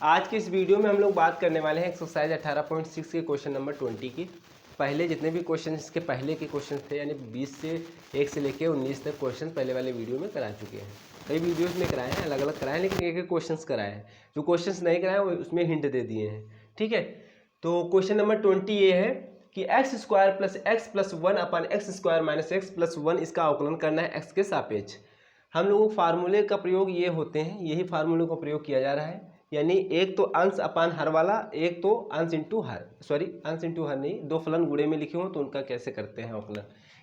आज के इस वीडियो में हम लोग बात करने वाले हैं एक्सरसाइज 18.6 के क्वेश्चन नंबर 20 की। पहले जितने भी क्वेश्चन इसके पहले के क्वेश्चन थे, यानी 20 से 1 से लेकर 19 तक क्वेश्चन पहले वाले वीडियो में करा चुके हैं। कई वीडियोस में कराए हैं, अलग अलग कराए हैं, लेकिन एक एक क्वेश्चन कराए हैं। जो क्वेश्चन नहीं कराए वो उसमें हिंट दे दिए हैं। ठीक है, तो क्वेश्चन नंबर 20 ये है कि x square plus x plus 1 upon x square minus x plus 1 इसका अवकलन करना है एक्स के सापेक्ष। हम लोगों को फार्मूले का प्रयोग ये होते हैं, यही फार्मूले का प्रयोग किया जा रहा है। यानी एक तो अंश अपान हर वाला, एक तो अंश इंटू हर, अंश इंटू हर नहीं, दो फलन गुणे में लिखे हो तो उनका कैसे करते हैं अवकलन।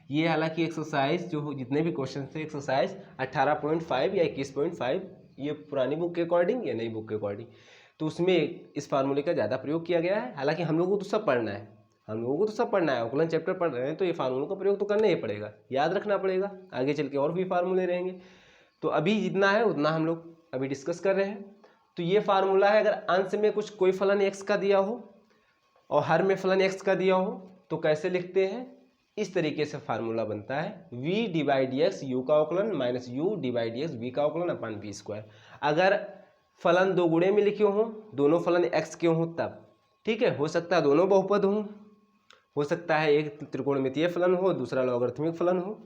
ये हालांकि एक्सरसाइज जो जितने भी क्वेश्चन थे एक्सरसाइज 18.5 या 21.5, ये पुरानी बुक के अकॉर्डिंग या नई बुक के अकॉर्डिंग, तो उसमें इस फार्मूले का ज़्यादा प्रयोग किया गया है। हालांकि हम लोगों को तो सब पढ़ना है, अवकलन चैप्टर पढ़ रहे हैं तो ये फार्मूलों का प्रयोग तो करना ही पड़ेगा, याद रखना पड़ेगा। आगे चल के और भी फार्मूले रहेंगे, तो अभी जितना है उतना हम लोग अभी डिस्कस कर रहे हैं। तो ये फार्मूला है, अगर अंश में कुछ कोई फलन x का दिया हो और हर में फलन x का दिया हो तो कैसे लिखते हैं, इस तरीके से फार्मूला बनता है v डिवाइड dx u का अवकलन minus u divide dx v का अवकलन अपान v स्क्वायर। अगर फलन दो गुणे में लिखे हों, दोनों फलन x के हों तब, ठीक है, हो सकता है दोनों बहुपद हों, हो सकता है एक त्रिकोणमितीय फलन हो, दूसरा लॉगरिथमिक फलन हो,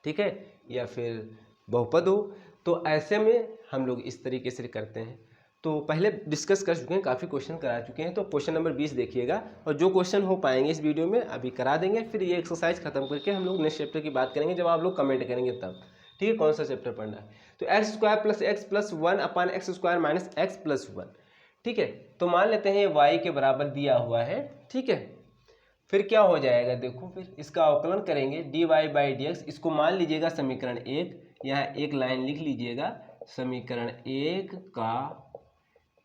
ठीक है, या फिर बहुपद हो। तो ऐसे में हम लोग इस तरीके से करते हैं। तो पहले डिस्कस कर चुके हैं, काफ़ी क्वेश्चन करा चुके हैं। तो क्वेश्चन नंबर 20 देखिएगा, और जो क्वेश्चन हो पाएंगे इस वीडियो में अभी करा देंगे, फिर ये एक्सरसाइज खत्म करके हम लोग नेक्स्ट चैप्टर की बात करेंगे जब आप लोग कमेंट करेंगे तब। ठीक है, कौन सा चैप्टर पढ़ना है। तो x square plus x plus 1 upon x square minus x plus 1। ठीक है, तो मान लेते हैं y के बराबर दिया हुआ है। ठीक है, फिर क्या हो जाएगा, देखो फिर इसका अवकलन करेंगे dy बाई डी एक्स। इसको मान लीजिएगा समीकरण 1, यहाँ एक लाइन लिख लीजिएगा, समीकरण 1 का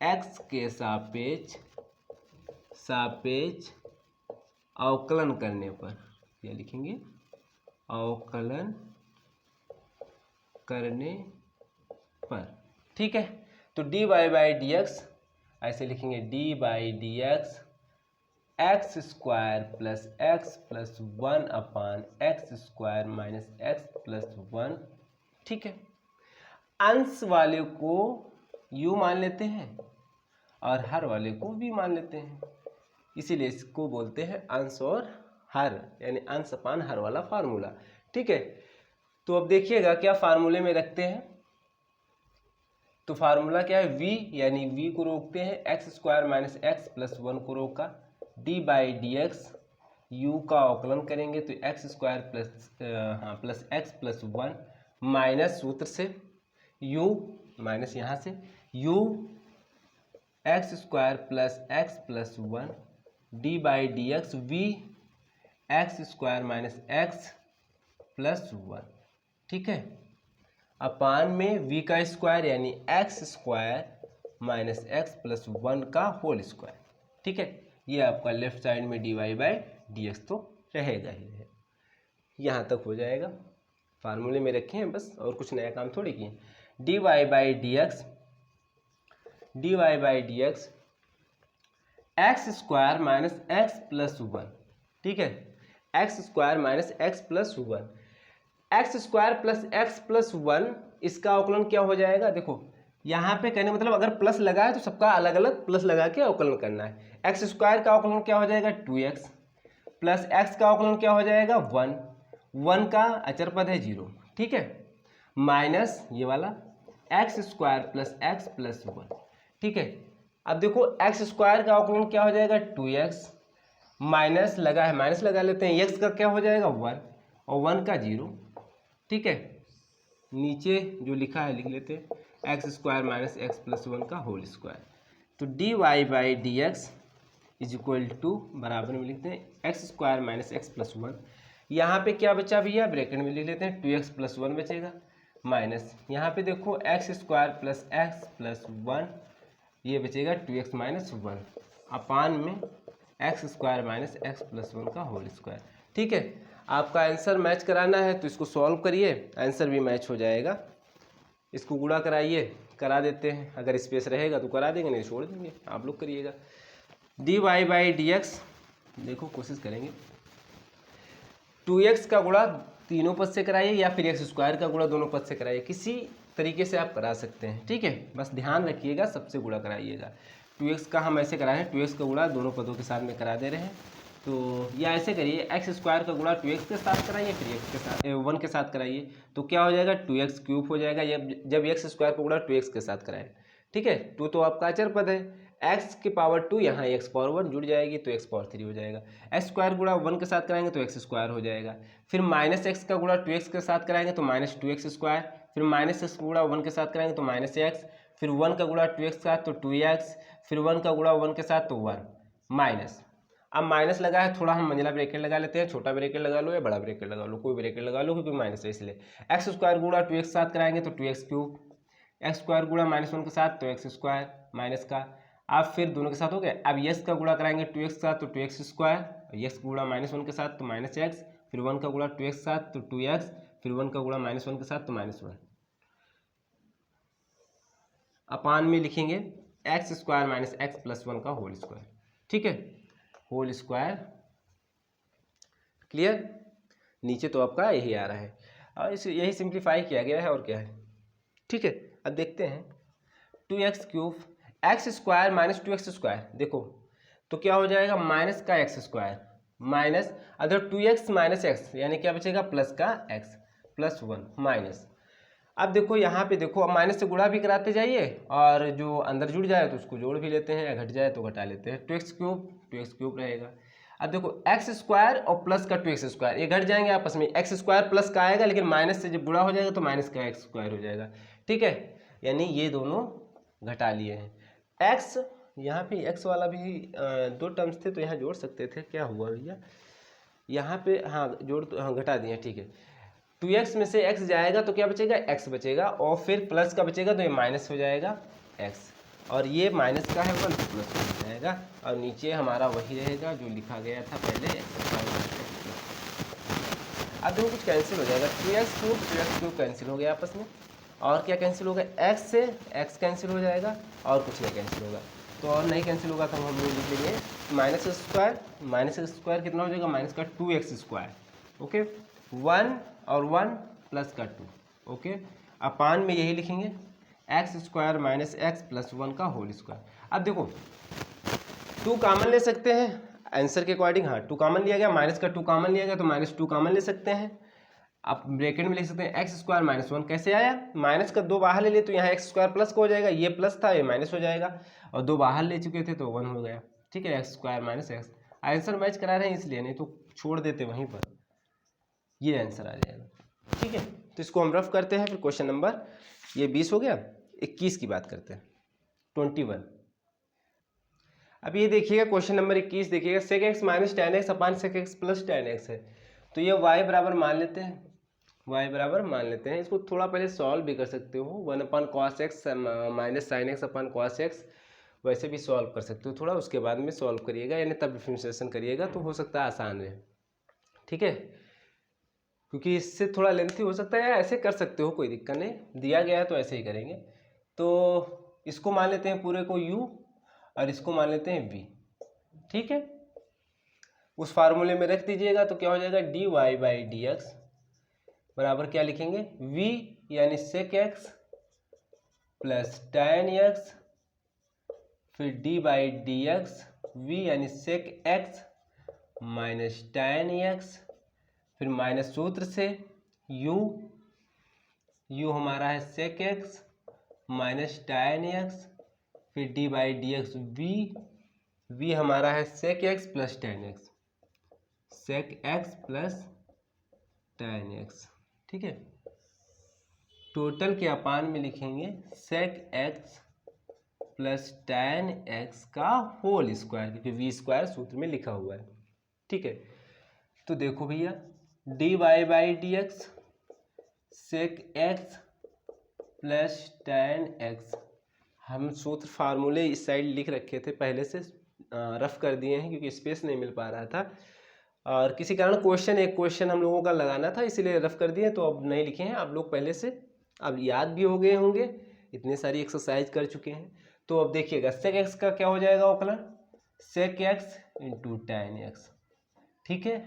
x के सापेक्ष अवकलन करने पर, क्या लिखेंगे, अवकलन करने पर। ठीक है, तो dy बाई डी एक्स ऐसे लिखेंगे, D by D x x square plus 1 upon x square minus x plus 1। ठीक है, अंश वाले को u मान लेते हैं और हर वाले को v मान लेते हैं, इसीलिए इसको बोलते हैं अंश और हर, यानी अंश अपान हर वाला फार्मूला। ठीक है, तो अब देखिएगा क्या फार्मूले में रखते हैं। तो फार्मूला क्या है, v, यानी v को रोकते हैं, x square minus x plus 1 को रोका, d by D x u का अवकलन करेंगे तो x square plus x plus 1 minus सूत्र से यू, माइनस यहाँ से u x square plus 1 d by D x v x square minus x plus 1। ठीक है, अपान में v का स्क्वायर यानी x square minus x plus 1 का होल स्क्वायर। ठीक है, ये आपका लेफ्ट साइड में dy बाई डी एक्स तो रहेगा ही है। यहाँ तक हो जाएगा, फार्मूले में रखे हैं बस, और कुछ नया काम थोड़ी किए। dy by D x x square minus x plus 1। ठीक है, x square minus x plus 1, x square plus 1 इसका अवकलन क्या हो जाएगा। देखो यहाँ पे कहने मतलब अगर प्लस लगा है तो सबका अलग अलग प्लस लगा के अवकलन करना है। एक्स स्क्वायर का अवकलन क्या हो जाएगा 2x, प्लस एक्स का अवकलन क्या हो जाएगा 1 का अचर पद है 0। ठीक है, माइनस ये वाला x square plus x plus 1। ठीक है, अब देखो एक्स स्क्वायर का अवकलन क्या हो जाएगा 2x, माइनस लगा है, माइनस लगा लेते हैं, x का क्या हो जाएगा 1 और 1 का 0। ठीक है, नीचे जो लिखा है लिख लेते हैं, x square minus x plus 1 का होल स्क्वायर। तो d y by D x is equal to, बराबर में लिखते हैं x square minus x plus 1। यहाँ पे क्या बचा भैया, ब्रैकेट में लिख लेते हैं 2x प्लस 1 बचेगा, माइनस यहाँ पे देखो x square plus x plus 1, ये बचेगा 2x माइनस 1 अपान में x square minus x plus 1 का होल स्क्वायर। ठीक है, आपका आंसर मैच कराना है तो इसको सॉल्व करिए, आंसर भी मैच हो जाएगा। इसको गुणा कराइए, करा देते हैं, अगर स्पेस रहेगा तो करा देंगे, नहीं छोड़ देंगे, आप लोग करिएगा। D y by D x, देखो कोशिश करेंगे 2x का गुणा तीनों पद से कराइए या फिर एक्स स्क्वायर का गुणा दोनों पद से कराइए, किसी तरीके से आप करा सकते हैं, ठीक है। बस ध्यान रखिएगा, सबसे गुणा कराइएगा। 2x का हम ऐसे करा है, 2x का गुणा दोनों पदों के साथ में करा दे रहे हैं। तो या ऐसे करिए, एक्स स्क्वायर का गुणा 2x के साथ कराइए, फिर x के साथ 1 के साथ कराइए, तो क्या हो जाएगा 2x क्यूब हो जाएगा जब x स्क्वायर का गुणा 2x के साथ कराएं, ठीक है। 2 तो आपका अचर पद है, x की पावर 2 यहाँ x पावर 1 जुड़ जाएगी तो x पावर 3 हो जाएगा। एक्स स्क्वायर गुणा 1 के साथ कराएंगे तो एक्स स्क्वायर हो जाएगा। फिर माइनस एक्स का गुणा 2x के साथ कराएंगे तो माइनस 2x स्क्वायर। फिर माइनस एक्स गुणा 1 के साथ कराएंगे तो माइनस एक्स। फिर 1 का गुणा 2x के साथ तो 2x। फिर 1 का गुणा 1 के साथ तो 1 माइनस। अब माइनस लगा है, थोड़ा हम मंझला ब्रैकेट लगा लेते हैं, छोटा ब्रैकेट लगा लो या बड़ा ब्रैकेट लगा लो, कोई ब्रैकेट लगा लो क्योंकि माइनस है इसलिए। एक्स स्क्वायर गुणा 2x के साथ कराएंगे तो 2x क्यूब। एक्स स्क्वायर गुणा -1 के साथ तो एक्स स्क्वायर माइनस का। अब फिर दोनों के साथ हो गया। अब यस का गुणा कराएंगे 2x के साथ तो 2x स्क्वायर, यस गुणा -1 के साथ तो माइनस एक्स। फिर 1 का गुणा 2x के साथ तो 2x। फिर 1 का गुणा -1 के साथ तो -1। अपान में लिखेंगे x square minus x plus 1 का होल स्क्वायर, ठीक है, होल स्क्वायर। क्लियर। नीचे तो आपका यही आ रहा है और इसे यही सिंप्लीफाई किया गया है और क्या है, ठीक है। अब देखते हैं 2x cube x square minus 2x square, देखो तो क्या हो जाएगा माइनस का x square minus other 2x minus x, यानी क्या बचेगा प्लस का x प्लस 1 माइनस। अब देखो यहाँ पे देखो, अब माइनस से गुणा भी कराते जाइए और जो अंदर जुड़ जाए तो उसको जोड़ भी लेते हैं, घट जाए तो घटा लेते हैं। 2x क्यूब रहेगा। अब देखो एक्स स्क्वायर और प्लस का 2x स्क्वायर ये घट जाएंगे आपस में, एक्स स्क्वायर प्लस का आएगा लेकिन माइनस से जब गुणा हो जाएगा तो माइनस का एक्स स्क्वायर हो जाएगा, ठीक है। यानी ये दोनों घटा लिए हैं। एक्स यहाँ पे एक्स वाला भी 2 टर्म्स थे तो यहाँ जोड़ सकते थे, क्या हुआ भैया यहाँ पे, हाँ जोड़ तो हाँ घटा दिए, ठीक है। 2x में से x जाएगा तो क्या बचेगा x बचेगा और फिर प्लस का बचेगा तो ये माइनस हो जाएगा x और ये माइनस का है 1 तो प्लस हो जाएगा और नीचे हमारा वही रहेगा जो लिखा गया था पहले x। अब देखो कुछ कैंसिल हो जाएगा, 2x क्यूब कैंसिल हो गया आपस में और क्या कैंसिल होगा, x से x कैंसिल हो जाएगा और कुछ नहीं कैंसिल होगा। तो और नहीं कैंसिल होगा तो हम लोग लिख लेंगे माइनस स्क्वायर कितना हो जाएगा माइनस का 2x स्क्वायर, ओके 1 और 1 प्लस का 2, ओके। अपान में यही लिखेंगे x square minus x plus 1 का होल स्क्वायर। अब देखो 2 कॉमन ले सकते हैं आंसर के अकॉर्डिंग, हाँ 2 कॉमन लिया गया, माइनस का 2 कॉमन लिया गया तो -2 कॉमन ले सकते हैं। आप ब्रैकेट में लिख सकते हैं एक्स स्क्वायर -1 कैसे आया, माइनस का 2 बाहर ले लिए तो यहाँ एक्स स्क्वायर प्लस का हो जाएगा, ये प्लस था ये माइनस हो जाएगा और 2 बाहर ले चुके थे तो 1 हो गया, ठीक है। X square minus x answer match करा रहे हैं इसलिए, नहीं तो छोड़ देते वहीं पर, ये आंसर आ जाएगा, ठीक है। तो इसको हम रफ करते हैं। फिर क्वेश्चन नंबर ये 20 हो गया, 21 की बात करते हैं 21। अब ये देखिएगा क्वेश्चन नंबर 21 देखिएगा, sec x minus tan x upon sec x plus tan x है, तो ये y बराबर मान लेते हैं, y बराबर मान लेते हैं। इसको थोड़ा पहले सॉल्व भी कर सकते हो, 1 अपान cos x minus sine x अपान कॉस एक्स, वैसे भी सॉल्व कर सकते हो थोड़ा, उसके बाद में सॉल्व करिएगा यानी तब डिफरेंशिएशन करिएगा तो हो सकता है आसान है, ठीक है। क्योंकि इससे थोड़ा लेंथी हो सकता है, ऐसे कर सकते हो कोई दिक्कत नहीं, दिया गया है तो ऐसे ही करेंगे। तो इसको मान लेते हैं पूरे को u और इसको मान लेते हैं v, ठीक है। उस फार्मूले में रख दीजिएगा तो क्या हो जाएगा dy बाई डी एक्स बराबर क्या लिखेंगे v यानी sec x plus tan x, फिर d by D x v यानी sec x minus tan x, फिर माइनस सूत्र से u हमारा है sec x minus tan x, फिर d by D x v हमारा है sec x plus tan x, sec x plus tan x, ठीक है। टोटल के अपान में लिखेंगे sec x plus tan x का होल स्क्वायर, क्योंकि वी स्क्वायर सूत्र में लिखा हुआ है, ठीक है। तो देखो भैया d y by D x sec x plus tan x, हम सूत्र फार्मूले इस साइड लिख रखे थे पहले से, रफ कर दिए हैं क्योंकि स्पेस नहीं मिल पा रहा था और किसी कारण एक क्वेश्चन हम लोगों का लगाना था इसीलिए रफ कर दिए, तो अब नहीं लिखे हैं। आप लोग पहले से अब याद भी हो गए होंगे, इतने सारी एक्सरसाइज कर चुके हैं। तो अब देखिएगा सेक एक्स का क्या हो जाएगा ओकलन, sec x into tan x, ठीक है।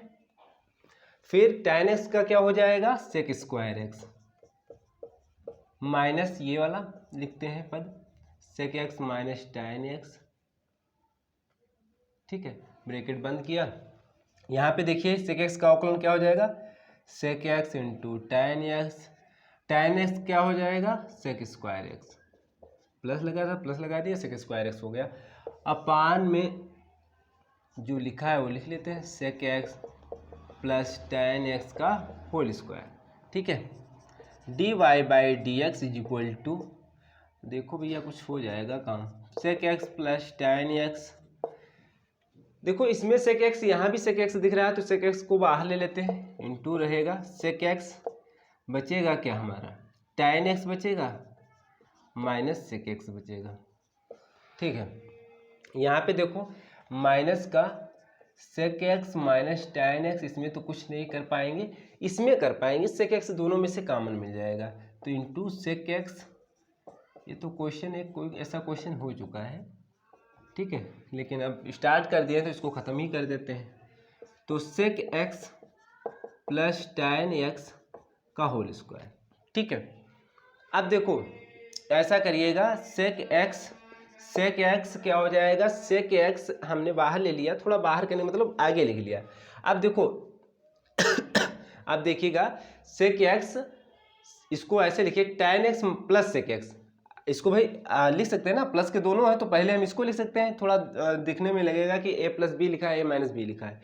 फिर टेन एक्स का क्या हो जाएगा सेक स्क्वायर एक्स माइनस ये वाला लिखते हैं पद sec x minus tan x, ठीक है, ब्रैकेट बंद किया। यहाँ पे देखिए सेक एक्स का अवकलन क्या हो जाएगा, sec x into tan x, tan x क्या हो जाएगा सेक स्क्वायर एक्स, प्लस लगा था प्लस लगा दिया सेक स्क्वायर एक्स हो गया। अपान में जो लिखा है वो लिख लेते हैं sec x plus tan x का होल स्क्वायर, ठीक है। dy by D x is equal to, देखो भैया कुछ हो जाएगा काम, sec x plus tan x, देखो इसमें सेक एक्स, यहाँ भी सेक एक्स दिख रहा है तो सेक एक्स को बाहर ले लेते हैं, इंटू रहेगा सेक एक्स, बचेगा क्या हमारा tan एक्स बचेगा माइनस सेक एक्स बचेगा, ठीक है। यहाँ पे देखो माइनस का sec x minus tan x, इसमें तो कुछ नहीं कर पाएंगे, इसमें कर पाएंगे, सेक एक्स दोनों में से कॉमन मिल जाएगा तो इंटू सेक एक्स, ये तो क्वेश्चन एक कोई ऐसा क्वेश्चन हो चुका है, ठीक है, लेकिन अब स्टार्ट कर दिए तो इसको ख़त्म ही कर देते हैं। तो sec x plus tan x का होल स्क्वायर, ठीक है। अब देखो ऐसा करिएगा सेक एक्स क्या हो जाएगा, सेक एक्स हमने बाहर ले लिया, थोड़ा बाहर करने मतलब आगे लिख लिया। अब देखो अब देखिएगा सेक एक्स, इसको ऐसे लिखिए tan x plus sec x, इसको भाई लिख सकते हैं ना, प्लस के दोनों है तो पहले हम इसको लिख सकते हैं, थोड़ा दिखने में लगेगा कि a प्लस बी लिखा है a माइनस बी लिखा है,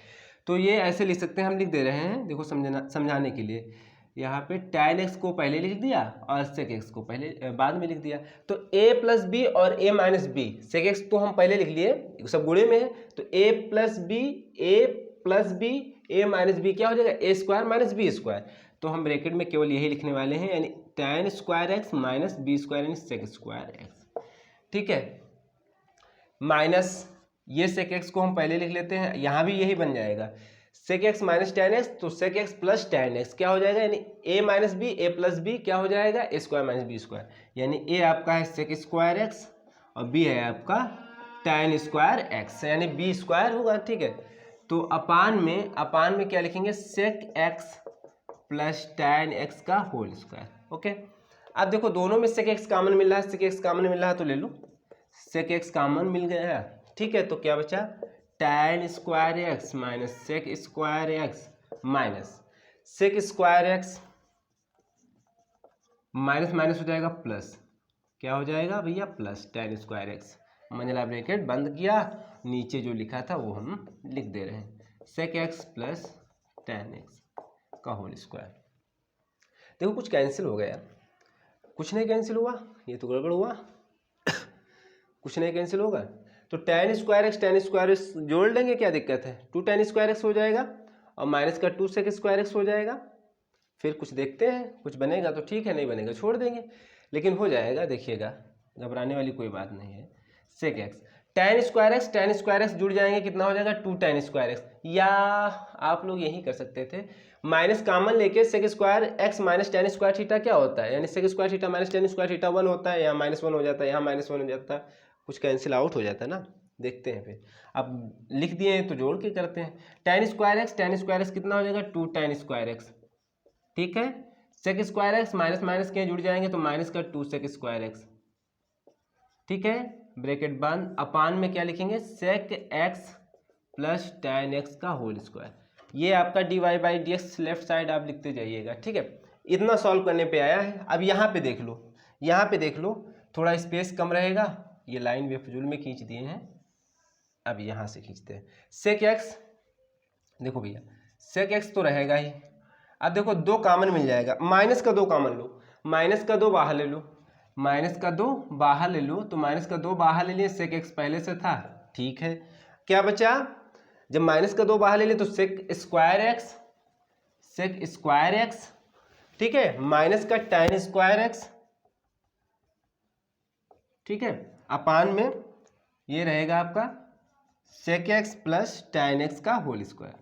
तो ये ऐसे लिख सकते हैं, हम लिख दे रहे हैं, देखो समझाने के लिए। यहाँ पे tan एक्स को पहले लिख दिया और सेक एक्स को पहले बाद में लिख दिया, तो a प्लस बी और a minus b, sec x तो हम पहले लिख लिए, सब गुणे में है, तो a plus b a minus b क्या हो जाएगा a square minus b square, तो हम ब्रैकेट में केवल यही लिखने वाले हैं, यानी tan square x minus b square यानी सेक स्क्वायर एक्स, ठीक है। माइनस ये सेक एक्स को हम पहले लिख लेते हैं, यहाँ भी यही बन जाएगा sec x minus tan x, तो sec x plus tan x क्या हो जाएगा, यानी a minus b a plus b क्या हो जाएगा a square minus b square, यानी a आपका है सेक स्क्वायर एक्स और b है आपका tan स्क्वायर एक्स, यानी b स्क्वायर होगा, ठीक है। तो अपान में क्या लिखेंगे sec x plus tan x का होल स्क्वायर, ओके। अब देखो दोनों में सेक एक्स कॉमन मिल रहा है, सेक एक्स कॉमन मिल रहा है तो ले लो, सेक एक्स कॉमन मिल गया, ठीक है। तो क्या बचा tan square x minus sec square x minus sec square x, minus minus हो जाएगा प्लस, क्या हो जाएगा भैया प्लस tan स्क्वायर एक्स, मंझला ब्रैकेट बंद किया, नीचे जो लिखा था वो हम लिख दे रहे हैं sec x plus tan x का होल स्क्वायर। देखो कुछ कैंसिल हो गया, कुछ नहीं कैंसिल हुआ, ये तो गड़बड़ हुआ कुछ नहीं कैंसिल होगा, तो tan स्क्वायर एक्स जोड़ लेंगे, क्या दिक्कत है, 2 tan स्क्वायर एक्स हो जाएगा और माइनस का 2 सेक स्क्वायर एक्स हो जाएगा, फिर कुछ देखते हैं, कुछ बनेगा तो ठीक है, नहीं बनेगा छोड़ देंगे, लेकिन हो जाएगा, देखिएगा घबराने वाली कोई बात नहीं है। Sec x tan square x जुड़ जाएंगे, कितना हो जाएगा 2 tan स्क्वायर एक्स, या आप लोग यही कर सकते थे माइनस कॉमन लेके sec square x minus tan square theta क्या होता है, यानी sec square theta minus tan square theta 1 होता है, यहाँ -1 हो जाता है, यहाँ -1 हो जाता है, कुछ कैंसिल आउट हो जाता है ना, देखते हैं फिर। अब लिख दिए हैं तो जोड़ के करते हैं, tan स्क्वायर एक्स कितना हो जाएगा 2 tan स्क्वायर एक्स, ठीक है। Sec square x minus minus के जुड़ जाएंगे तो माइनस का 2 सेक स्क्वायर एक्स, ठीक है, ब्रैकेट बंद, अपान में क्या लिखेंगे sec x plus tan x का होल स्क्वायर, ये आपका dy by D x left side आप लिखते जाइएगा, ठीक है। इतना सॉल्व करने पे आया है। अब यहाँ पे देख लो, यहाँ पे देख लो, थोड़ा स्पेस कम रहेगा, ये लाइन बेफजूल में खींच दिए हैं, अब यहाँ से खींचते हैं सेक एक्स, देखो भैया सेक एक्स तो रहेगा ही, अब देखो 2 कॉमन मिल जाएगा, माइनस का 2 कॉमन लो, माइनस का 2 बाहर ले लो, माइनस का 2 बाहर ले लो, तो माइनस का 2 बाहर ले लिए, सेक एक्स पहले से था, ठीक है। क्या बचा, जब माइनस का 2 बाहर ले लिए तो सेक स्क्वायर एक्स, ठीक है, माइनस का tan स्क्वायर एक्स, ठीक है, अपान में ये रहेगा आपका sec x plus tan x का होल स्क्वायर।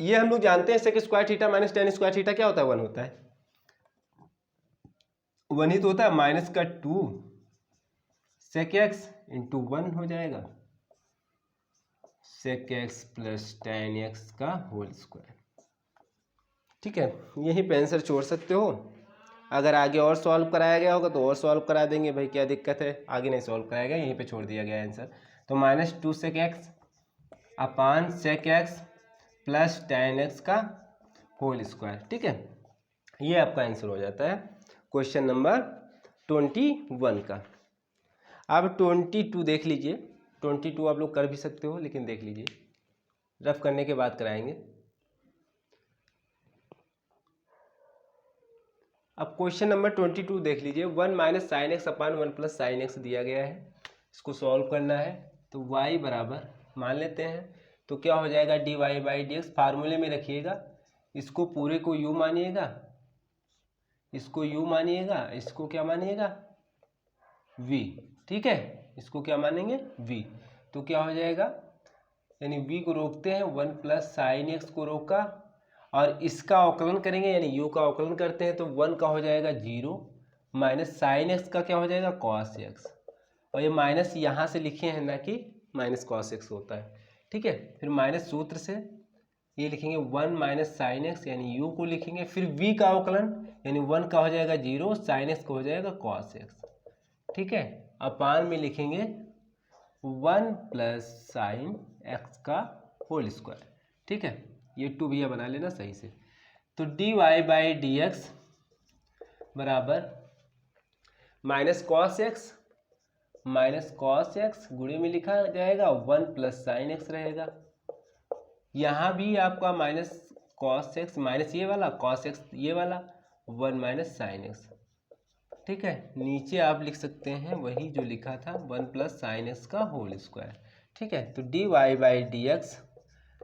ये हम लोग जानते हैं sec square theta minus tan square theta क्या होता है, 1 होता है, 1 ही तो होता है, माइनस का 2 सेक एक्स इंटू 1 हो जाएगा sec x plus tan x का होल स्क्वायर, ठीक है। यहीं पे आंसर छोड़ सकते हो, अगर आगे और सॉल्व कराया गया होगा तो और सॉल्व करा देंगे भाई, क्या दिक्कत है, आगे नहीं सॉल्व कराया गया, यहीं पे छोड़ दिया गया आंसर। तो -2 sec x अपान sec x plus tan x का होल स्क्वायर, ठीक है, ये आपका आंसर हो जाता है क्वेश्चन नंबर 21 का। अब 22 देख लीजिए, 22 आप लोग कर भी सकते हो लेकिन देख लीजिए, रफ करने के बाद कराएंगे। अब क्वेश्चन नंबर 22 देख लीजिए, 1 माइनस साइन एक्स अपान 1 प्लस साइन एक्स दिया गया है, इसको सॉल्व करना है। तो y बराबर मान लेते हैं, तो क्या हो जाएगा dy बाई डी एक्स, फार्मूले में रखिएगा, इसको पूरे को u मानिएगा, इसको u मानिएगा, इसको क्या मानिएगा v, ठीक है, इसको क्या मानेंगे v। तो क्या हो जाएगा, यानी v को रोकते हैं, 1 प्लस साइन एक्स को रोका और इसका अवकलन करेंगे यानी u का अवकलन करते हैं, तो 1 का हो जाएगा 0 माइनस साइन एक्स का क्या हो जाएगा कॉस एक्स, और ये माइनस यहाँ से लिखे हैं ना कि माइनस कॉस एक्स होता है, ठीक है। फिर माइनस सूत्र से ये लिखेंगे 1 माइनस साइन एक्स यानी u को लिखेंगे, फिर v का अवकलन यानी 1 का हो जाएगा 0, साइन एक्स का हो जाएगा कॉस एक्स, ठीक है, अपान में लिखेंगे 1 प्लस साइन एक्स का होल स्क्वायर, ठीक है, ये 2 भैया बना लेना सही से। तो dy बाई डी एक्स बराबर माइनस कॉस एक्स गुणे में लिखा जाएगा 1 प्लस साइन एक्स रहेगा, यहाँ भी आपका माइनस कॉस एक्स, माइनस ये वाला कॉस एक्स ये वाला 1 माइनस साइन एक्स, ठीक है, नीचे आप लिख सकते हैं वही जो लिखा था 1 प्लस साइन एक्स का होल स्क्वायर, ठीक है। तो dy बाई डी एक्स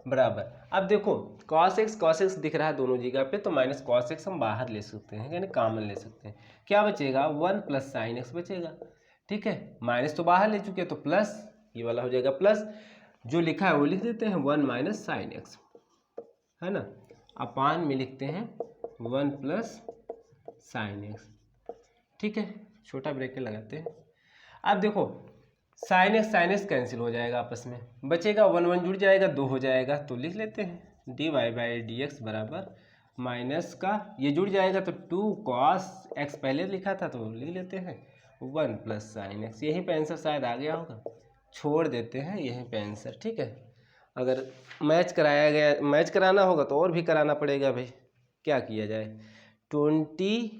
बराबर, अब देखो cos x दिख रहा है दोनों जगह पे, तो माइनस कॉस एक्स हम बाहर ले सकते हैं यानी कॉमन ले सकते हैं, क्या बचेगा 1 प्लस साइन एक्स बचेगा, ठीक है, माइनस तो बाहर ले चुके हैं तो प्लस ये वाला हो जाएगा प्लस, जो लिखा है वो लिख देते हैं 1 माइनस साइन एक्स, है ना, अपान में लिखते हैं 1 प्लस साइन एक्स, ठीक है, छोटा ब्रेकेट लगाते हैं। अब देखो साइन एक्स कैंसिल हो जाएगा आपस में, बचेगा 1 1 जुड़ जाएगा 2 हो जाएगा, तो लिख लेते हैं dy बाई डी एक्स बराबर माइनस का ये जुड़ जाएगा तो 2 cos x पहले लिखा था तो लिख लेते हैं 1 प्लस साइन एक्स, यहीं पे आंसर शायद आ गया होगा, छोड़ देते हैं यहीं पे आंसर, ठीक है। अगर मैच कराना होगा तो और भी कराना पड़ेगा भाई, क्या किया जाए, 22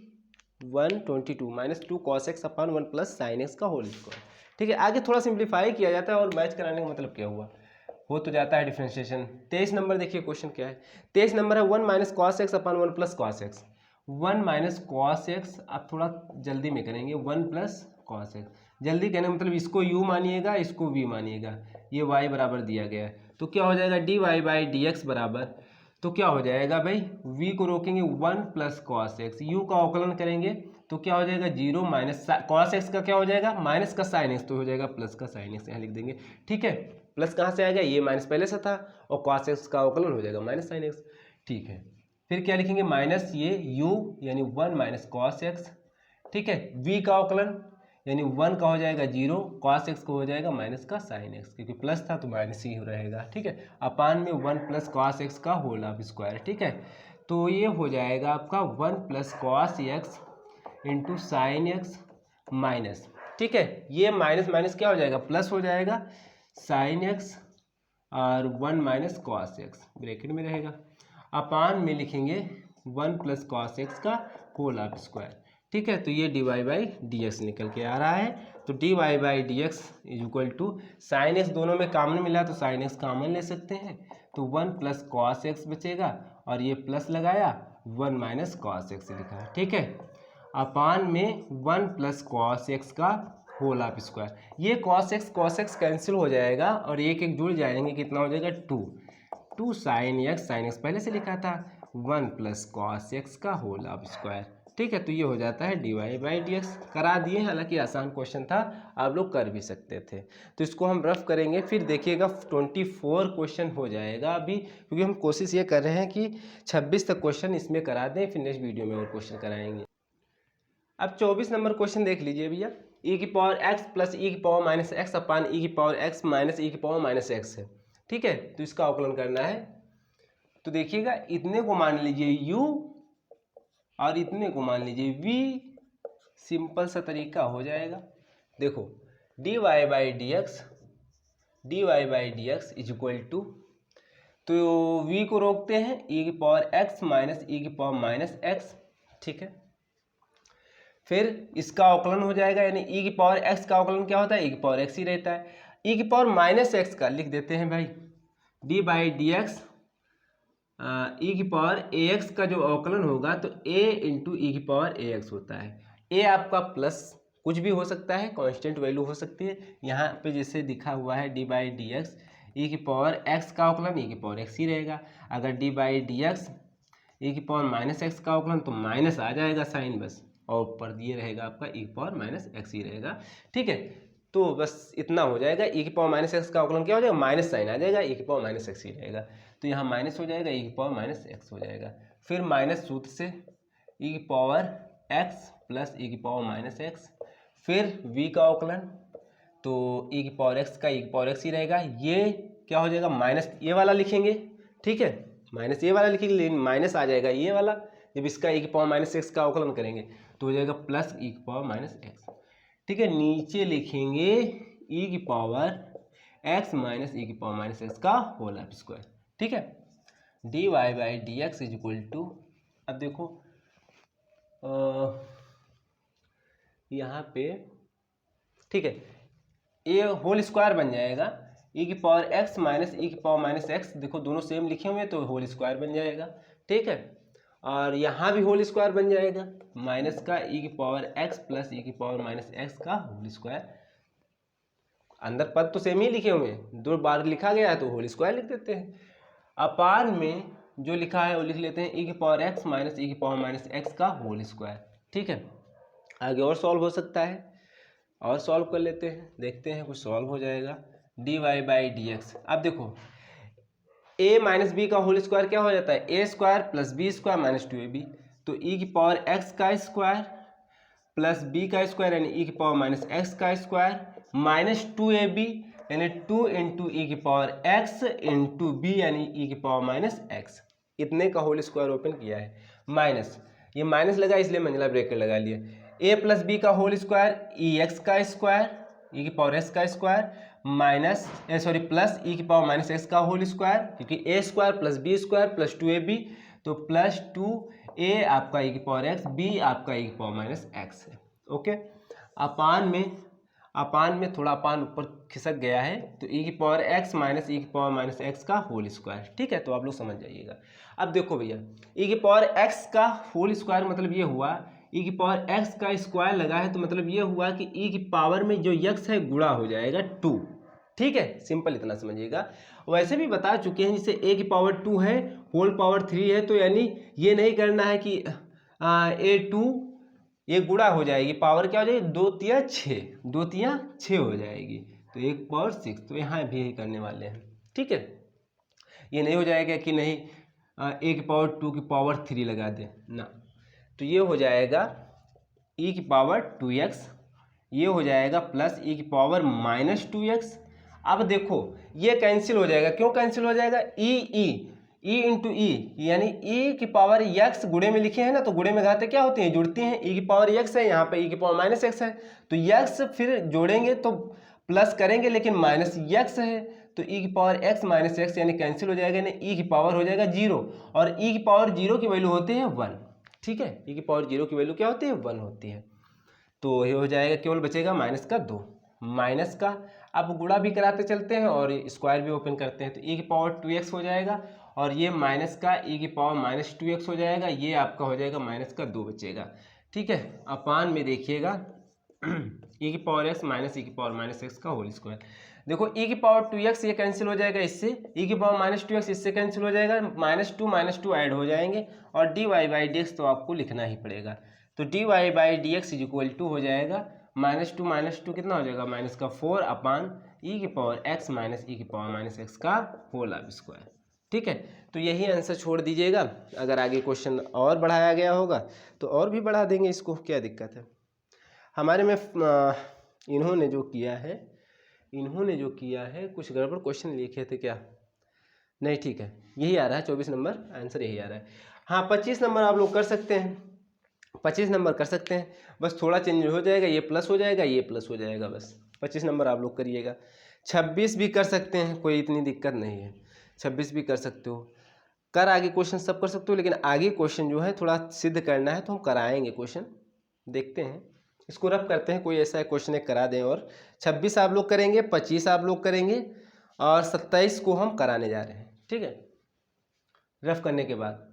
माइनस 2 cos x अपान 1 प्लस साइन एक्स का होल स्क्वायर, ठीक है, आगे थोड़ा सिंप्लीफाई किया जाता है और मैच कराने का मतलब क्या हुआ, हो तो जाता है डिफ्रेंशिएशन। 23 नंबर देखिए क्वेश्चन क्या है, 23 नंबर है 1 माइनस कॉस एक्स अपान 1 plus cos x, 1 minus cos x, आप थोड़ा जल्दी में करेंगे 1 प्लस कॉस एक्स, जल्दी कहने मतलब इसको u मानिएगा इसको v मानिएगा, ये y बराबर दिया गया है, तो क्या हो जाएगा dy बाई डी एक्स बराबर, तो क्या हो जाएगा भाई v को रोकेंगे 1 प्लस कॉस एक्स, u का अवकलन करेंगे तो क्या हो जाएगा 0 माइनस कॉस एक्स का क्या हो जाएगा माइनस का साइन एक्स, तो हो जाएगा प्लस का साइन एक्स, यहाँ लिख देंगे, ठीक है, प्लस कहाँ से आएगा ये माइनस पहले से था और कॉस एक्स का अवकलन हो जाएगा माइनस साइन एक्स, ठीक है, फिर क्या लिखेंगे माइनस ये u यानी 1 माइनस कॉस एक्स, ठीक है, v का अवकलन यानी 1 का हो जाएगा 0, कॉस एक्स को हो जाएगा माइनस का साइन एक्स, क्योंकि प्लस था तो माइनस ही रहेगा, ठीक है, अपान में 1 प्लस कॉस एक्स का होल ऑफ स्क्वायर, ठीक है, तो ये हो जाएगा आपका 1 plus cos x into sine x minus, ठीक है, ये माइनस माइनस क्या हो जाएगा प्लस हो जाएगा साइन एक्स और 1 माइनस कॉस एक्स ब्रैकेट में रहेगा, अपान में लिखेंगे 1 प्लस कॉस एक्स का होल ऑफ स्क्वायर, ठीक है, तो ये dy बाई डी एक्स निकल के आ रहा है, तो dy by D x is equal to sine x दोनों में कॉमन मिला तो साइन एक्स कॉमन ले सकते हैं, तो 1 प्लस कॉस एक्स बचेगा और ये प्लस लगाया 1 माइनस कॉस एक्स लिखा, ठीक है, अपान में 1 प्लस कॉस एक्स का होल ऑफ स्क्वायर, ये कॉस एक्स कैंसिल हो जाएगा और एक एक जुड़ जाएंगे, कितना हो जाएगा 2 साइन एक्स पहले से लिखा था 1 प्लस कॉस एक्स का होल ऑफ स्क्वायर, ठीक है, तो ये हो जाता है dy बाई डी एक्स, करा दिए, हालांकि आसान क्वेश्चन था आप लोग कर भी सकते थे, तो इसको हम रफ करेंगे, फिर देखिएगा 24 क्वेश्चन हो जाएगा अभी, क्योंकि हम कोशिश ये कर रहे हैं कि 26 तक क्वेश्चन इसमें करा दें, फिर नेक्स्ट वीडियो में और क्वेश्चन कराएंगे। अब 24 नंबर क्वेश्चन देख लीजिए भैया, e की पावर x प्लस e की पावर माइनस एक्स अपान e की पावर x माइनस e की पावर माइनस एक्स है, ठीक है, तो इसका अवकलन करना है, तो देखिएगा इतने को मान लीजिए u और इतने को मान लीजिए v, सिंपल सा तरीका हो जाएगा। देखो dy by D x is equal to, तो v को रोकते हैं e की पावर x माइनस e की पावर माइनस x, ठीक है। फिर इसका अवकलन हो जाएगा, यानी e की पावर x का अवकलन क्या होता है, e की पावर x ही रहता है। e की पावर माइनस x का लिख देते हैं भाई d by D x, e की पावर ax का जो अवकलन होगा तो a इंटू ई की पावर ax होता है। a आपका प्लस कुछ भी हो सकता है, कांस्टेंट वैल्यू हो सकती है। यहाँ पे जैसे दिखा हुआ है d बाई डी एक्स, ई की पावर x का अवकलन e की पावर x ही रहेगा। अगर d by D x e की पावर माइनस x का अवकलन तो माइनस आ जाएगा साइन बस, और ऊपर ये रहेगा आपका e की पावर माइनस x ही रहेगा, ठीक है। तो बस इतना हो जाएगा, e की पावर माइनस x का अवकलन क्या हो जाएगा, माइनस साइन आ जाएगा, e की पावर माइनस x ही रहेगा। तो यहाँ माइनस हो जाएगा, e की पावर माइनस x हो जाएगा। फिर माइनस सूत्र से e की पावर x प्लस e की पावर माइनस x, फिर v का अवकलन तो e की पावर x का e की पावर x ही रहेगा। ये क्या हो जाएगा, माइनस ये वाला लिखेंगे, ठीक है, माइनस ये वाला लिखेंगे, लेकिन माइनस आ जाएगा ये वाला जब इसका e की पावर माइनस x का अवकलन करेंगे तो हो जाएगा प्लस e की पावर माइनस x, ठीक है। नीचे लिखेंगे e की पावर x माइनस e की पावर माइनस x का होल स्क्वायर, ठीक है। dy by D x is equal to, अब देखो यहाँ पे, ठीक है, ये होल स्क्वायर बन जाएगा, e की पावर x माइनस e की पावर माइनस x, देखो दोनों सेम लिखे हुए हैं तो होल स्क्वायर बन जाएगा, ठीक है। और यहाँ भी होल स्क्वायर बन जाएगा, माइनस का e की पावर x प्लस e की पावर माइनस x का होल स्क्वायर। अंदर पद तो सेम ही लिखे हुए हैं, 2 बार लिखा गया है तो होल स्क्वायर लिख देते हैं। अपान में जो लिखा है वो लिख लेते हैं e की पावर x माइनस e की पावर माइनस x का होल स्क्वायर, ठीक है। आगे और सॉल्व हो सकता है, और सॉल्व कर लेते हैं, देखते हैं कुछ सॉल्व हो जाएगा। dy बाई डी एक्स, अब देखो a माइनस बी का होल स्क्वायर क्या हो जाता है, a square plus b square minus 2ab, तो e की पावर x का स्क्वायर प्लस b का स्क्वायर यानी e की पावर माइनस x का स्क्वायर माइनस 2ab यानी 2 इंटू ई की पावर x इंटू बी यानी e की पावर माइनस x, इतने का होल स्क्वायर ओपन किया है। माइनस, ये माइनस लगा इसलिए मंझला ब्रैकेट लगा लिया, a प्लस बी का होल स्क्वायर ई एक्स का स्क्वायर e की पावर x का स्क्वायर माइनस प्लस e की पावर माइनस x का होल स्क्वायर, क्योंकि a square plus b square plus 2ab, तो प्लस 2a आपका e की पावर x, b आपका e की पावर माइनस x है, ओके। अपान में थोड़ा अपान ऊपर खिसक गया है तो e की पावर x माइनस e की पावर माइनस x का होल स्क्वायर, ठीक है, तो आप लोग समझ जाइएगा। अब देखो भैया e की पावर x का होल स्क्वायर मतलब ये हुआ, e की पावर x का स्क्वायर लगा है तो मतलब ये हुआ कि e की पावर में जो x है गुणा हो जाएगा 2, ठीक है, सिंपल इतना समझिएगा। वैसे भी बता चुके हैं, जिसे a की पावर 2 है, होल पावर 3 है, तो यानी ये नहीं करना है कि a2 ये गुणा हो जाएगी, पावर क्या हो जाएगी, 2 तिया 6 हो जाएगी, तो 1 पावर 6, तो यहाँ भी यही करने वाले हैं, ठीक है। ये नहीं हो जाएगा कि नहीं a की पावर 2 की पावर 3 लगा दें ना, तो ये हो जाएगा e की पावर 2x, ये हो जाएगा प्लस e की पावर माइनस 2x। अब देखो ये कैंसिल हो जाएगा, क्यों कैंसिल हो जाएगा, e इंटू ई यानी e की पावर x गुणे में लिखे हैं ना, तो गुणे में घाते क्या होती हैं, जुड़ती हैं, e की पावर x है, यहाँ पे e की पावर माइनस x है, तो x फिर जोड़ेंगे तो प्लस करेंगे लेकिन माइनस x है, तो e की पावर x माइनस x यानी कैंसिल हो जाएगा, यानी e की पावर हो जाएगा 0, और e की पावर 0 की वैल्यू होती है 1, ठीक है, e की पावर 0 की वैल्यू क्या होती है, 1 होती है, तो ये हो जाएगा, केवल बचेगा माइनस का 2, माइनस का अब गुणा भी कराते चलते हैं और स्क्वायर भी ओपन करते हैं, तो e की पावर 2x हो जाएगा, और ये माइनस का e की पावर माइनस 2x हो जाएगा, ये आपका हो जाएगा माइनस का 2 बचेगा, ठीक है। अपान में देखिएगा e की पावर x माइनस e की पावर माइनस x का होल स्क्वायर, देखो e की पावर 2x ये कैंसिल हो जाएगा इससे, e की पावर माइनस 2x इससे कैंसिल हो जाएगा, माइनस टू ऐड हो जाएंगे, और dy बाई डी एक्स तो आपको लिखना ही पड़ेगा, तो dy by D x is equal to हो जाएगा माइनस टू कितना हो जाएगा, माइनस का 4 अपान e की पावर x माइनस e की पावर माइनस x का होल स्क्वायर, ठीक है। तो यही आंसर छोड़ दीजिएगा, अगर आगे क्वेश्चन और बढ़ाया गया होगा तो और भी बढ़ा देंगे, इसको क्या दिक्कत है। हमारे में इन्होंने जो किया है कुछ गड़बड़ क्वेश्चन लिखे थे क्या, नहीं, ठीक है, यही आ रहा है 24 नंबर आंसर, यही आ रहा है। हाँ 25 नंबर आप लोग कर सकते हैं, 25 नंबर कर सकते हैं, बस थोड़ा चेंज हो जाएगा, ये प्लस हो जाएगा, ये प्लस हो जाएगा, बस 25 नंबर आप लोग करिएगा। 26 भी कर सकते हैं, कोई इतनी दिक्कत नहीं है, 26 भी कर सकते हो। कर आगे क्वेश्चन सब कर सकते हो, लेकिन आगे क्वेश्चन जो है थोड़ा सिद्ध करना है तो हम कराएंगे क्वेश्चन, देखते हैं इसको रफ करते हैं, कोई ऐसा क्वेश्चन एक करा दें। और 26 आप लोग करेंगे, 25 आप लोग करेंगे और 27 को हम कराने जा रहे हैं, ठीक है। रफ करने के बाद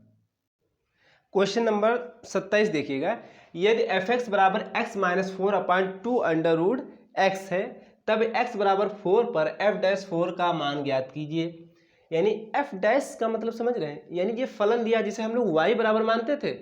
क्वेश्चन नंबर 27 देखिएगा, यदि एफ एक्स बराबर x minus 4/2 under root x है तब एक्स बराबर 4 पर एफ डैश 4 का मान ज्ञात कीजिए। यानी एफ डैश का मतलब समझ रहे हैं, यानी ये फलन दिया जिसे हम लोग y बराबर मानते थे,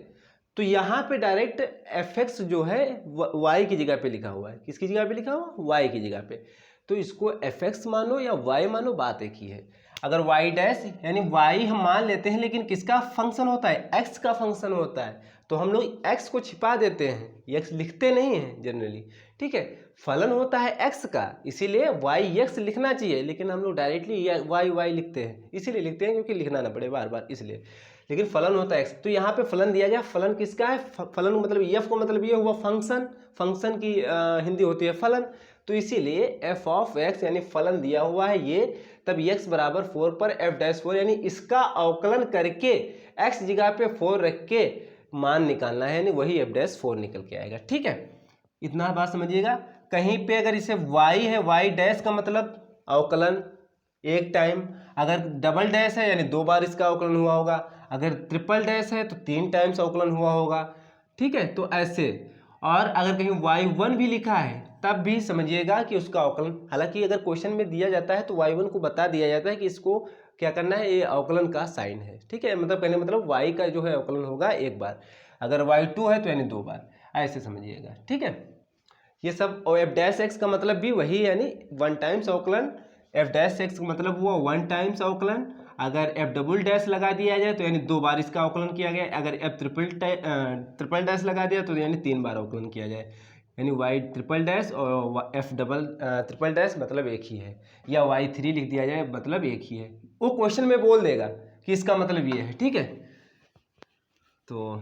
तो यहाँ पे डायरेक्ट एफ एक्स जो है y की जगह पे लिखा हुआ है। किसकी जगह पे लिखा हुआ? y की जगह पे। तो इसको एफ एक्स मानो या y मानो, बात एक ही है। अगर y डैश यानी y हम मान लेते हैं, लेकिन किसका फंक्शन होता है? x का फंक्शन होता है, तो हम लोग x को छिपा देते हैं, x लिखते नहीं हैं जनरली, ठीक है। फलन होता है x का, इसीलिए yx लिखना चाहिए, लेकिन हम लोग डायरेक्टली y लिखते हैं, इसीलिए लिखते हैं क्योंकि लिखना ना पड़े बार बार, इसलिए। लेकिन फलन होता है x। तो यहाँ पे फलन दिया गया, फलन किसका है? फलन मतलब f को मतलब ये हुआ फंक्शन, फंक्शन की हिंदी होती है फलन। तो इसीलिए f ऑफ x यानी फलन दिया हुआ है ये, तब x बराबर 4 पर f डैश 4 यानी इसका अवकलन करके x जगह पे 4 रख के मान निकालना है, यानी वही f डैश 4 निकल के आएगा, ठीक है। इतना बात समझिएगा। कहीं पे अगर इसे y है, y डैश का मतलब अवकलन एक टाइम, अगर डबल डैश है यानी 2 बार इसका अवकलन हुआ होगा, अगर ट्रिपल डैश है तो 3 टाइम्स अवकलन हुआ होगा, ठीक है। तो ऐसे, और अगर कहीं y1 भी लिखा है तब भी समझिएगा कि उसका अवकलन, हालांकि अगर क्वेश्चन में दिया जाता है तो y1 को बता दिया जाता है कि इसको क्या करना है, ये अवकलन का साइन है, ठीक है। मतलब कहने मतलब y का जो है अवकलन होगा एक बार, अगर y2 है तो यानी 2 बार, ऐसे समझिएगा, ठीक है। ये सब, और एफ डैश एक्स का मतलब भी वही, यानी 1 टाइम्स अवकलन। एफ डैश एक्स का मतलब हुआ 1 टाइम्स अवकलन। अगर एफ डबल डैश लगा दिया जाए तो यानी 2 बार इसका अवकलन किया गया। अगर एफ ट्रिपल डैश लगा दिया तो यानी 3 बार अवकलन किया जाए, यानी वाई ट्रिपल डैश और एफ डबल ट्रिपल डैश मतलब एक ही है, या y3 लिख दिया जाए मतलब एक ही है। वो क्वेश्चन में बोल देगा कि इसका मतलब ये है, ठीक है। तो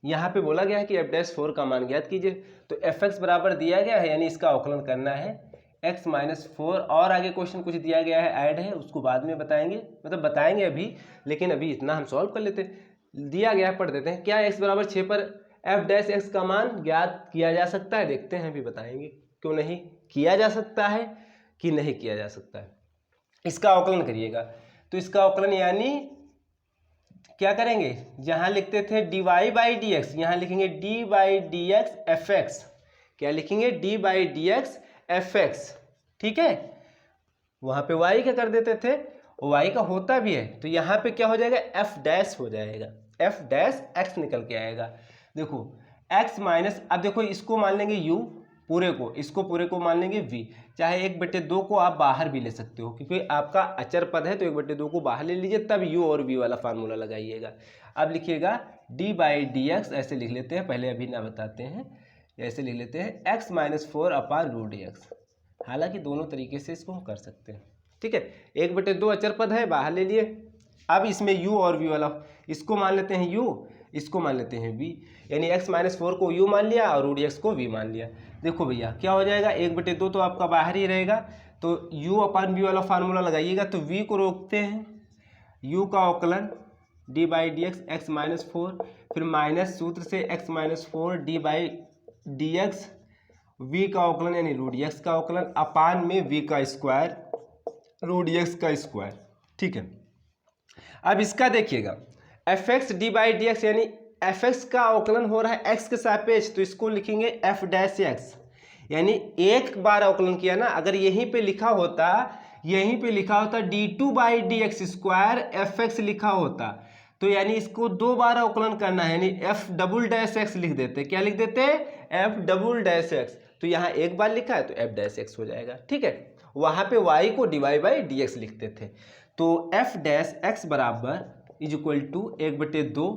यहाँ पे बोला गया है कि एफ डैश 4 का मान ज्ञात कीजिए, तो एफ एक्स बराबर दिया गया है यानी इसका अवकलन करना है x माइनस 4, और आगे क्वेश्चन कुछ दिया गया है ऐड है, उसको बाद में बताएंगे, मतलब बताएंगे अभी, लेकिन अभी इतना हम सॉल्व कर लेते हैं। दिया गया है, पढ़ देते हैं। क्या x बराबर 6 पर एफ डैश एक्स का मान ज्ञात किया जा सकता है? देखते हैं, अभी बताएंगे क्यों नहीं किया जा सकता है कि नहीं किया जा सकता है। इसका अवकलन करिएगा, तो इसका अवकलन यानी क्या करेंगे, जहां लिखते थे dy बाई डी एक्स, यहाँ लिखेंगे D by D x F x. क्या लिखेंगे? D by D x F x, ठीक है। वहां पे y क्या कर देते थे, y का होता भी है, तो यहाँ पे क्या हो जाएगा, f डैश हो जाएगा, f डैश x निकल के आएगा। देखो x माइनस, अब देखो इसको मान लेंगे u पूरे को, इसको पूरे को मान लेंगे v, चाहे 1/2 को आप बाहर भी ले सकते हो, क्योंकि आपका अचर पद है तो 1/2 को बाहर ले लीजिए, तब u और v वाला फार्मूला लगाइएगा। अब लिखिएगा d बाई डी एक्स, ऐसे लिख लेते हैं, पहले अभी ना बताते हैं, ऐसे लिख लेते हैं x minus 4 upon root x. हालांकि दोनों तरीके से इसको हम कर सकते हैं, ठीक है। 1/2 अचर पद है, बाहर ले लिए। अब इसमें u और v वाला, इसको मान लेते हैं u, इसको मान लेते हैं v, यानी x माइनस 4 को u मान लिया और रूट x को v मान लिया। देखो भैया क्या हो जाएगा, 1/2 तो आपका बाहर ही रहेगा, तो u अपान v वाला फार्मूला लगाइएगा, तो v को रोकते हैं, u का अवकलन d by D x x minus 4, फिर माइनस सूत्र से x minus 4 d by D x, v का अवकलन यानी रूट एक्स का अवकलन अपान में v का स्क्वायर रूट एक्स का स्क्वायर, ठीक है। अब इसका देखिएगा, F x d by D x यानी एफ एक्स का अवकलन हो रहा है एक्स के सापेक्ष, तो इसको लिखेंगे एफ डैश एक्स, यानी एक बार अवकलन किया ना। अगर यहीं पे लिखा होता, यहीं पे लिखा होता D two by D x square F x लिखा होता, तो यानी इसको 2 बार अवकलन करना है, यानी एफ डबल डैश एक्स लिख देते। क्या लिख देते? F double dash x. तो यहाँ एक बार लिखा है तो एफ डैश एक्स हो जाएगा, ठीक है। वहाँ पे y को d y by D x लिखते थे, तो एफ डैश एक्स बराबर इज इक्वल टू 1/2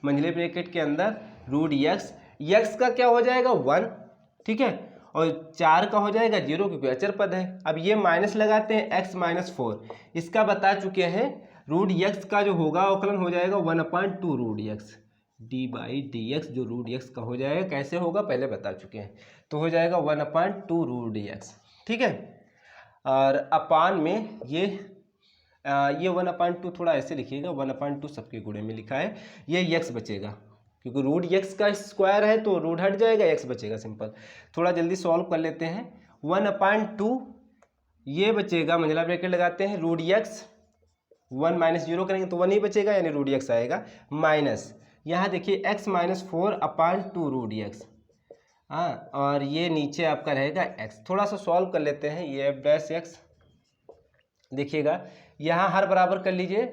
मंझले ब्रैकेट के अंदर रूट एक्स, एक्स का क्या हो जाएगा 1, ठीक है, और 4 का हो जाएगा 0 क्योंकि अचर पद है। अब ये माइनस लगाते हैं, x माइनस 4, इसका बता चुके हैं, रूट एक्स का जो होगा अवकलन हो जाएगा 1/2 root x, d by D x जो रूट एक्स का हो जाएगा, कैसे होगा पहले बता चुके हैं, तो हो जाएगा 1/2 रूट डी एक्स, ठीक है। और अपान में ये 1/2 थोड़ा ऐसे लिखिएगा, 1/2 सबके गुणे में लिखा है, ये एक्स बचेगा क्योंकि रूट एक्स का स्क्वायर है तो रूट हट जाएगा, एक्स बचेगा सिंपल। थोड़ा जल्दी सॉल्व कर लेते हैं। 1/2 ये बचेगा, मंझला ब्रैकेट लगाते हैं, रूट एक्स 1 माइनस 0 करेंगे तो 1 ही बचेगा यानी रूट एक्स आएगा, माइनस यहाँ देखिए x माइनस 4/2 रूट एक्स, हाँ, और ये नीचे आपका रहेगा x। थोड़ा सा सॉल्व कर लेते हैं, ये एफ डैश एक्स देखिएगा, यहाँ हर बराबर कर लीजिए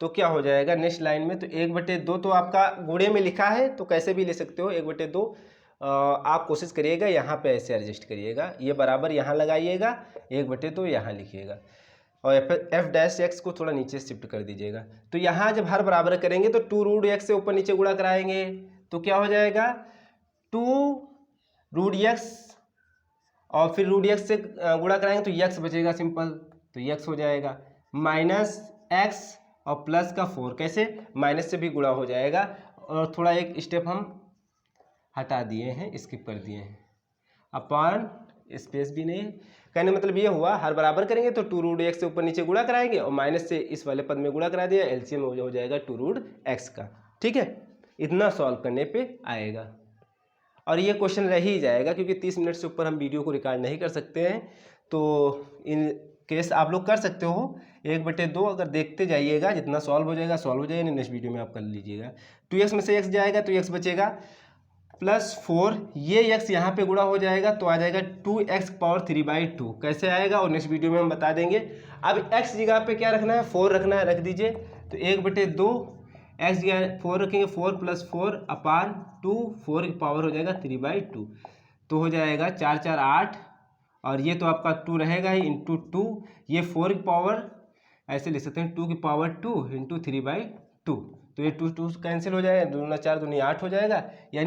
तो क्या हो जाएगा नेक्स्ट लाइन में, तो 1/2 तो आपका गुणे में लिखा है तो कैसे भी ले सकते हो, 1/2 आप कोशिश करिएगा यहाँ पे ऐसे एडजस्ट करिएगा, ये बराबर यहाँ लगाइएगा, 1/2 यहाँ लिखिएगा और एफ डैश एक्स को थोड़ा नीचे शिफ्ट कर दीजिएगा। तो यहाँ जब हर बराबर करेंगे तो 2 रूट एक्स से ऊपर नीचे गुणा कराएंगे तो क्या हो जाएगा 2 रूट एक्स और फिर रूट एक्स से गुणा कराएंगे तो एक्स बचेगा सिंपल, तो एक्स हो जाएगा माइनस एक्स और प्लस का 4, कैसे माइनस से भी गुणा हो जाएगा। और थोड़ा एक स्टेप हम हटा दिए हैं, स्किप कर दिए हैं, अपान स्पेस भी नहीं, कहने मतलब ये हुआ हर बराबर करेंगे तो 2 रूट एक्स से ऊपर नीचे गुणा कराएंगे और माइनस से इस वाले पद में गुणा करा दिया, एलसीएम हो जाएगा 2 रूट एक्स का, ठीक है। इतना सॉल्व करने पे आएगा और ये क्वेश्चन रह ही जाएगा क्योंकि 30 मिनट से ऊपर हम वीडियो को रिकॉर्ड नहीं कर सकते हैं। तो इन केस आप लोग कर सकते हो 1/2, अगर देखते जाइएगा जितना सॉल्व हो जाएगा सॉल्व हो जाएगा, नेक्स्ट वीडियो में आप कर लीजिएगा। 2x में से x जाएगा तो x बचेगा प्लस 4, ये x यहाँ पे गुणा हो जाएगा तो आ जाएगा 2x पावर 3/2, कैसे आएगा और नेक्स्ट वीडियो में हम बता देंगे। अब x जगह पे क्या रखना है, 4 रखना है, रख दीजिए, तो 1/2 x जगह 4 रखेंगे, 4 + 4/2, 4 की पावर हो जाएगा 3/2, तो हो जाएगा 4 4 8 और ये तो आपका 2 रहेगा ही इंटू 2, ये 4 की पावर ऐसे लिख सकते हैं 2 की पावर 2 इंटू 3/2, तो ये 2 कैंसिल हो जाएगा, 2 × 4 = 8 हो जाएगा, यानी